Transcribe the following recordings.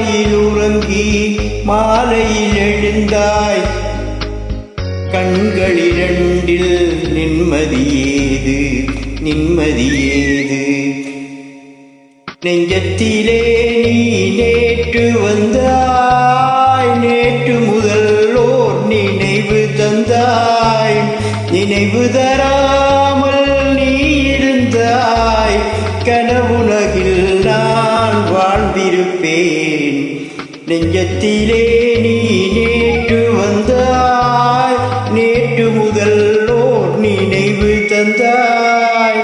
காலையில் உறங்கி மாலையில் எழுந்தாய். கண்களிரண்டில் நிம்மதியேது நிம்மதியேது. நெஞ்சத்திலே நீ நேற்று வந்தாய். நேற்று முதல்லோர் நினைவு தந்தாய். நினைவு தராமல் நீ இருந்தாய். கனவுலகில் நான் வாழ்ந்திருப்பேன். நெஞ்சத்திலே நீ நேற்று வந்தாய். நேற்று முதல்லோர் நினைவு தந்தாய்.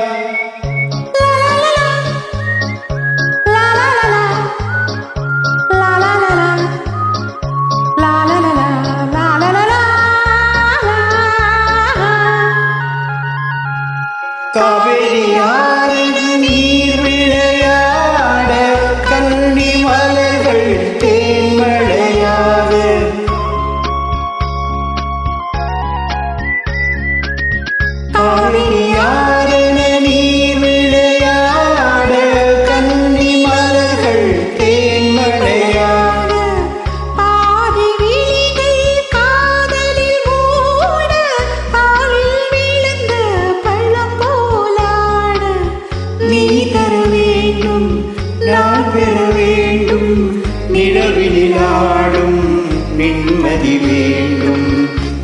காவேரியாறு நீர் விளையாட கன்னி மலர்கள் தேன்மழையாக. காவேரியாறு நீர் விளையாட கன்னி மலர்கள் தேன்மழையாக. பாதி விழிகள் காதலில் மூட காலில் விழுந்த பள்ளம் போலாட. நீ தர வேண்டும் நான் பெற வேண்டும். நிலவினில் ஆடும் நிம்மதி வேண்டும்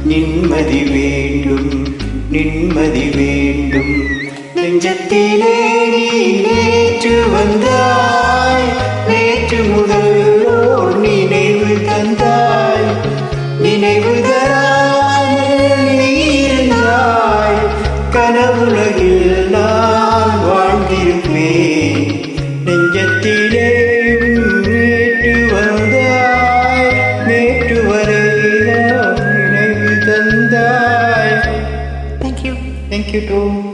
நிம்மதி வேண்டும் நிம்மதி வேண்டும். நெஞ்சத்திலே நீ நேற்று வந்தாய். நேற்று முதல்லோர் நினைவு தந்தாய். நினைவு தராமல் நீ இருந்தாய். கனவுலகில் நான் வாழ்ந்திருப்பேன். நெஞ்சத்திலே நேற்று வந்தாய். நேற்று வரை நினைவு தந்தாய். Thank you. Thank you too.